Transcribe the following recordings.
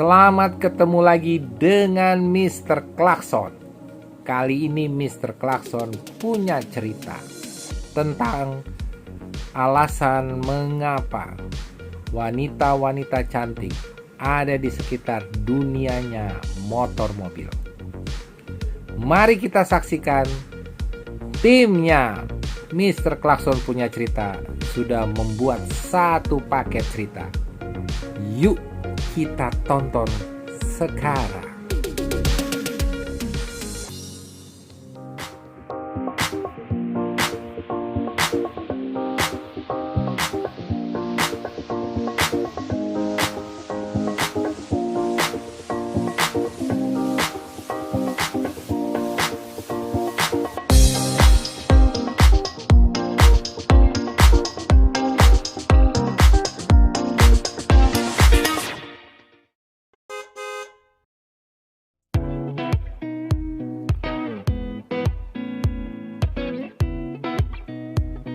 Selamat ketemu lagi dengan Mr. Klakson. Kali ini Mr. Klakson punya cerita tentang alasan mengapa wanita-wanita cantik ada di sekitar dunianya motor mobil. Mari kita saksikan timnya Mr. Klakson punya cerita sudah membuat satu paket cerita. Yuk kita tonton sekarang.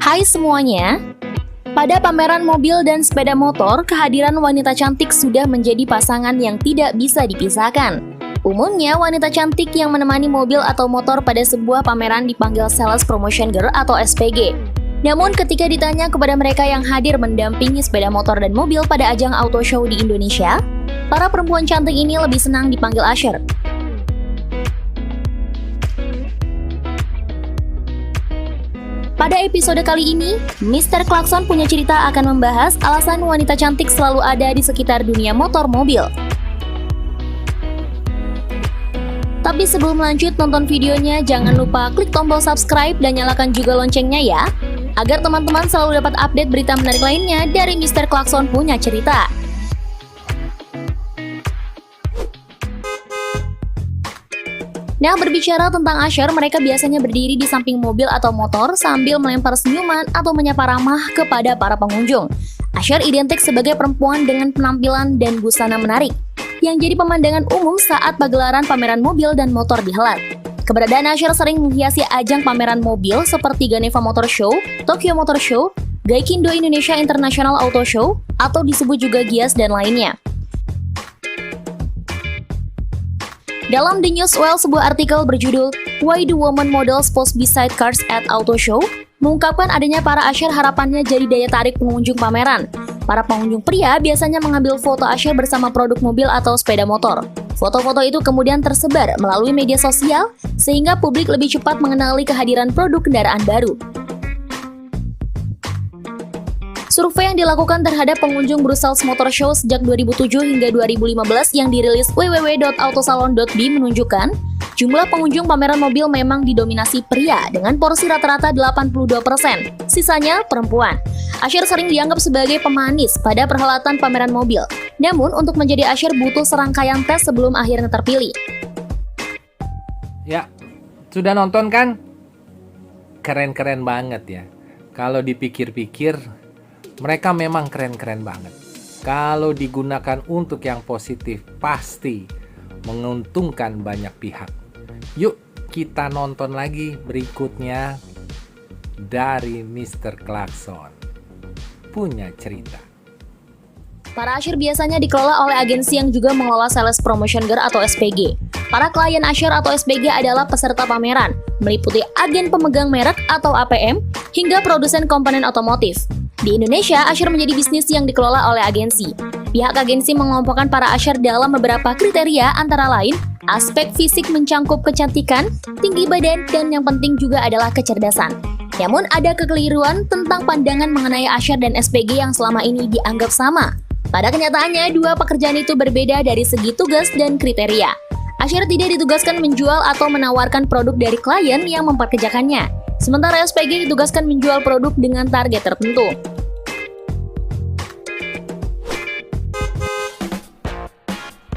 Hai semuanya, pada pameran mobil dan sepeda motor, kehadiran wanita cantik sudah menjadi pasangan yang tidak bisa dipisahkan. Umumnya, wanita cantik yang menemani mobil atau motor pada sebuah pameran dipanggil Sales Promotion Girl atau SPG. Namun ketika ditanya kepada mereka yang hadir mendampingi sepeda motor dan mobil pada ajang auto show di Indonesia, para perempuan cantik ini lebih senang dipanggil Usher. Pada episode kali ini, Mr. Klakson punya cerita akan membahas alasan wanita cantik selalu ada di sekitar dunia motor mobil. Tapi sebelum lanjut nonton videonya, jangan lupa klik tombol subscribe dan nyalakan juga loncengnya ya, agar teman-teman selalu dapat update berita menarik lainnya dari Mr. Klakson punya cerita. Nah, berbicara tentang Usher, mereka biasanya berdiri di samping mobil atau motor sambil melempar senyuman atau menyapa ramah kepada para pengunjung. Usher identik sebagai perempuan dengan penampilan dan busana menarik, yang jadi pemandangan umum saat pagelaran pameran mobil dan motor dihelat. Keberadaan Usher sering menghiasi ajang pameran mobil seperti Geneva Motor Show, Tokyo Motor Show, Gaikindo Indonesia International Auto Show, atau disebut juga GIAS dan lainnya. Dalam The Newswell, sebuah artikel berjudul Why Do Women Models Pose Beside Cars at Auto Show mengungkapkan adanya para Usher harapannya jadi daya tarik pengunjung pameran. Para pengunjung pria biasanya mengambil foto Usher bersama produk mobil atau sepeda motor. Foto-foto itu kemudian tersebar melalui media sosial sehingga publik lebih cepat mengenali kehadiran produk kendaraan baru. Survei yang dilakukan terhadap pengunjung Brussels Motor Show sejak 2007 hingga 2015 yang dirilis www.autosalon.b menunjukkan jumlah pengunjung pameran mobil memang didominasi pria dengan porsi rata-rata 82%, sisanya perempuan. Usher sering dianggap sebagai pemanis pada perhelatan pameran mobil. Namun untuk menjadi Usher butuh serangkaian tes sebelum akhirnya terpilih. Ya, sudah nonton kan? Keren-keren banget ya. Kalau dipikir-pikir, mereka memang keren-keren banget. Kalau digunakan untuk yang positif, pasti menguntungkan banyak pihak. Yuk kita nonton lagi berikutnya dari Mr. Klakson punya cerita. Para Usher biasanya dikelola oleh agensi yang juga mengelola Sales Promotion Girl atau SPG. Para klien Usher atau SPG adalah peserta pameran, meliputi agen pemegang merek atau APM, hingga produsen komponen otomotif. Di Indonesia, Usher menjadi bisnis yang dikelola oleh agensi. Pihak agensi mengelompokkan para Usher dalam beberapa kriteria, antara lain aspek fisik mencangkup kecantikan, tinggi badan, dan yang penting juga adalah kecerdasan. Namun ada kekeliruan tentang pandangan mengenai Usher dan SPG yang selama ini dianggap sama. Pada kenyataannya, dua pekerjaan itu berbeda dari segi tugas dan kriteria. Usher tidak ditugaskan menjual atau menawarkan produk dari klien yang memperkerjakannya, sementara SPG ditugaskan menjual produk dengan target tertentu.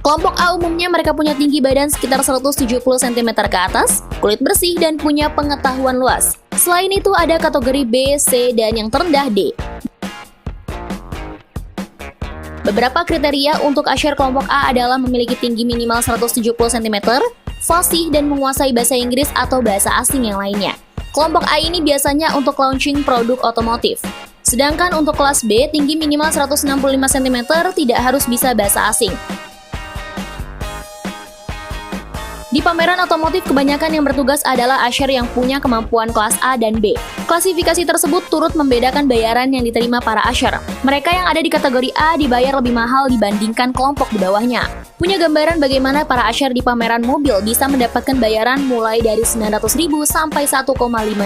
Kelompok A umumnya mereka punya tinggi badan sekitar 170 cm ke atas, kulit bersih, dan punya pengetahuan luas. Selain itu ada kategori B, C, dan yang terendah D. Beberapa kriteria untuk Usher kelompok A adalah memiliki tinggi minimal 170 cm, fasih, dan menguasai bahasa Inggris atau bahasa asing yang lainnya. Kelompok A ini biasanya untuk launching produk otomotif. Sedangkan untuk kelas B, tinggi minimal 165 cm, tidak harus bisa bahasa asing. Di pameran otomotif, kebanyakan yang bertugas adalah Asher yang punya kemampuan kelas A dan B. Klasifikasi tersebut turut membedakan bayaran yang diterima para Asher. Mereka yang ada di kategori A dibayar lebih mahal dibandingkan kelompok di bawahnya. Punya gambaran bagaimana para Asher di pameran mobil bisa mendapatkan bayaran mulai dari 900.000 sampai 1,5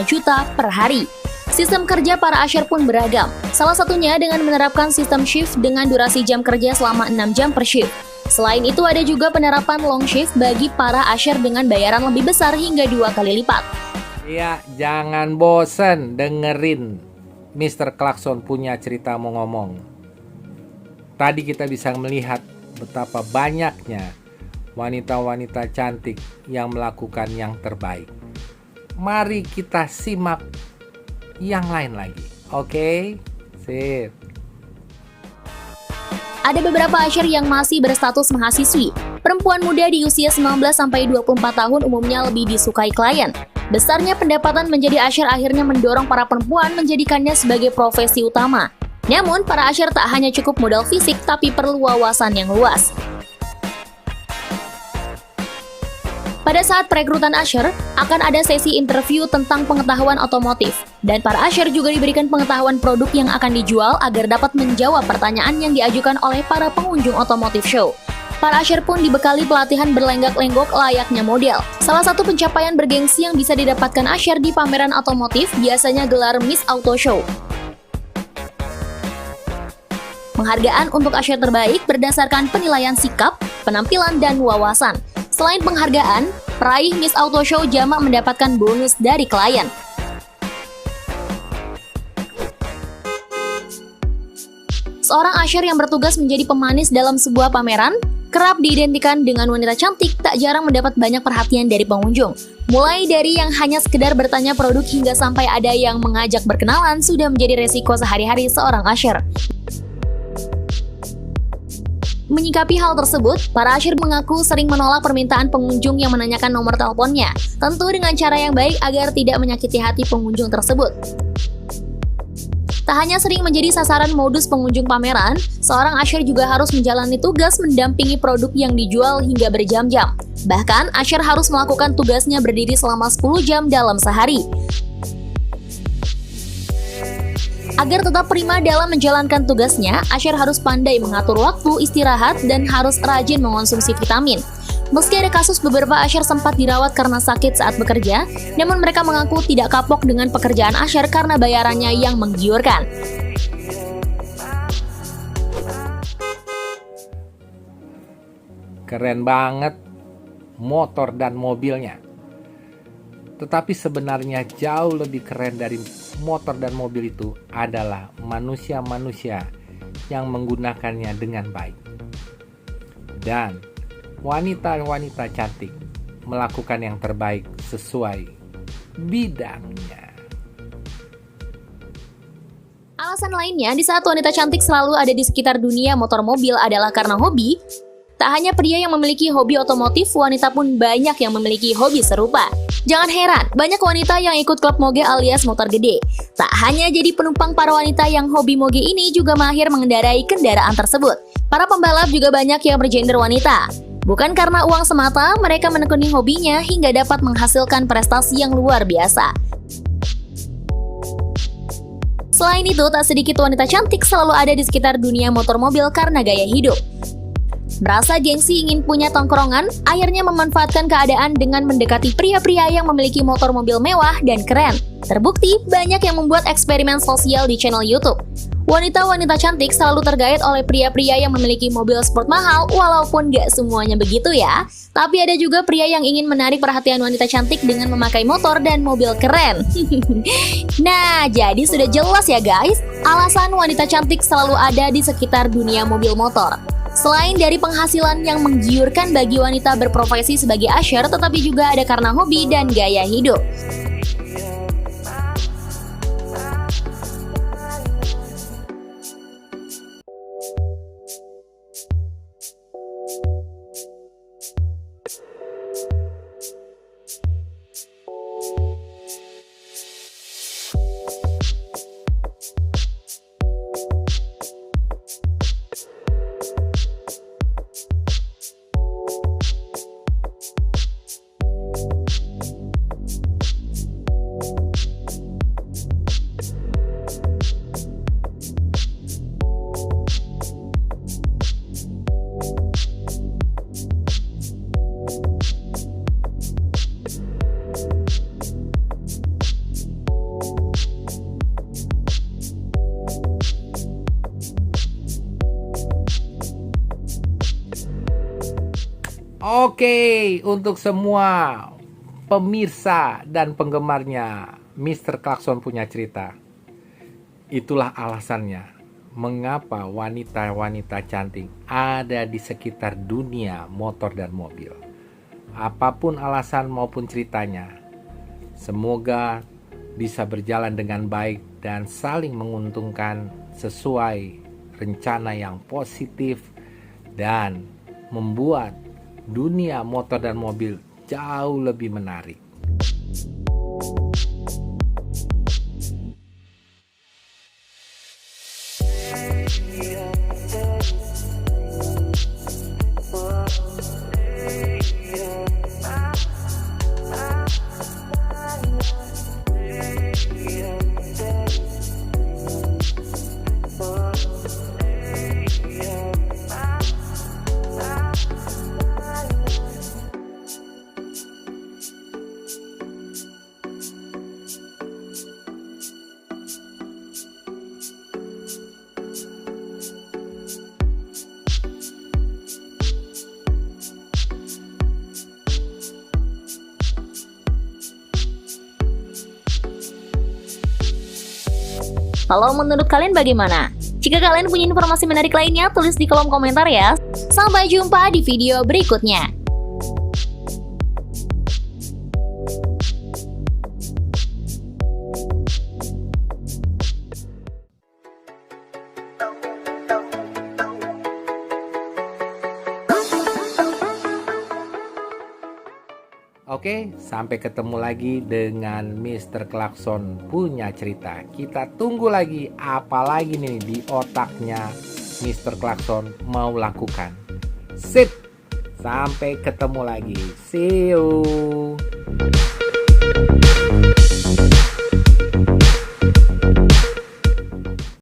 juta per hari. Sistem kerja para Asher pun beragam. Salah satunya dengan menerapkan sistem shift dengan durasi jam kerja selama 6 jam per shift. Selain itu ada juga penerapan long shift bagi para Asher dengan bayaran lebih besar hingga 2 kali lipat. Ya, jangan bosen dengerin Mr. Klakson punya cerita mau ngomong. Tadi kita bisa melihat betapa banyaknya wanita-wanita cantik yang melakukan yang terbaik. Mari kita simak yang lain lagi. Oke? Sip. Ada beberapa Asher yang masih berstatus mahasiswi. Perempuan muda di usia 19-24 tahun umumnya lebih disukai klien. Besarnya pendapatan menjadi Asher akhirnya mendorong para perempuan menjadikannya sebagai profesi utama. Namun, para Asher tak hanya cukup modal fisik, tapi perlu wawasan yang luas. Pada saat perekrutan Asher, akan ada sesi interview tentang pengetahuan otomotif. Dan para Asher juga diberikan pengetahuan produk yang akan dijual agar dapat menjawab pertanyaan yang diajukan oleh para pengunjung otomotif show. Para Asher pun dibekali pelatihan berlenggak-lenggok layaknya model. Salah satu pencapaian bergengsi yang bisa didapatkan Asher di pameran otomotif biasanya gelar Miss Auto Show. Penghargaan untuk Asher terbaik berdasarkan penilaian sikap, penampilan, dan wawasan. Selain penghargaan, peraih Miss Auto Show jamak mendapatkan bonus dari klien. Seorang Asher yang bertugas menjadi pemanis dalam sebuah pameran kerap diidentikan dengan wanita cantik, tak jarang mendapat banyak perhatian dari pengunjung. Mulai dari yang hanya sekedar bertanya produk hingga sampai ada yang mengajak berkenalan sudah menjadi resiko sehari-hari seorang Asher. Menyikapi hal tersebut, para Asher mengaku sering menolak permintaan pengunjung yang menanyakan nomor teleponnya, tentu dengan cara yang baik agar tidak menyakiti hati pengunjung tersebut. Tak hanya sering menjadi sasaran modus pengunjung pameran, seorang Asher juga harus menjalani tugas mendampingi produk yang dijual hingga berjam-jam. Bahkan, Asher harus melakukan tugasnya berdiri selama 10 jam dalam sehari. Agar tetap prima dalam menjalankan tugasnya, Asher harus pandai mengatur waktu istirahat dan harus rajin mengonsumsi vitamin. Meski ada kasus beberapa Asher sempat dirawat karena sakit saat bekerja, namun mereka mengaku tidak kapok dengan pekerjaan Asher karena bayarannya yang menggiurkan. Keren banget motor dan mobilnya. Tetapi sebenarnya jauh lebih keren dari motor dan mobil itu adalah manusia-manusia yang menggunakannya dengan baik. Dan wanita-wanita cantik melakukan yang terbaik sesuai bidangnya. Alasan lainnya di saat wanita cantik selalu ada di sekitar dunia motor mobil adalah karena hobi. Tak hanya pria yang memiliki hobi otomotif, wanita pun banyak yang memiliki hobi serupa. Jangan heran, banyak wanita yang ikut klub moge alias motor gede. Tak hanya jadi penumpang, para wanita yang hobi moge ini juga mahir mengendarai kendaraan tersebut. Para pembalap juga banyak yang bergender wanita. Bukan karena uang semata, mereka menekuni hobinya hingga dapat menghasilkan prestasi yang luar biasa. Selain itu, tak sedikit wanita cantik selalu ada di sekitar dunia motor mobil karena gaya hidup. Merasa gengsi ingin punya tongkrongan, akhirnya memanfaatkan keadaan dengan mendekati pria-pria yang memiliki motor mobil mewah dan keren. Terbukti, banyak yang membuat eksperimen sosial di channel YouTube. Wanita-wanita cantik selalu tergait oleh pria-pria yang memiliki mobil sport mahal, walaupun gak semuanya begitu ya. Tapi ada juga pria yang ingin menarik perhatian wanita cantik dengan memakai motor dan mobil keren. Nah, jadi sudah jelas ya guys, alasan wanita cantik selalu ada di sekitar dunia mobil motor. Selain dari penghasilan yang menggiurkan bagi wanita berprofesi sebagai Asher, tetapi juga ada karena hobi dan gaya hidup. Oke, untuk semua pemirsa dan penggemarnya Mr. Klakson punya cerita. Itulah alasannya mengapa wanita-wanita cantik ada di sekitar dunia motor dan mobil. Apapun alasan maupun ceritanya, semoga bisa berjalan dengan baik dan saling menguntungkan sesuai rencana yang positif dan membuat dunia motor dan mobil jauh lebih menarik. Kalau menurut kalian bagaimana? Jika kalian punya informasi menarik lainnya, tulis di kolom komentar ya. Sampai jumpa di video berikutnya. Oke, sampai ketemu lagi dengan Mr. Klakson punya cerita. Kita tunggu lagi apa lagi nih di otaknya Mr. Klakson mau lakukan. Sip, sampai ketemu lagi. See you.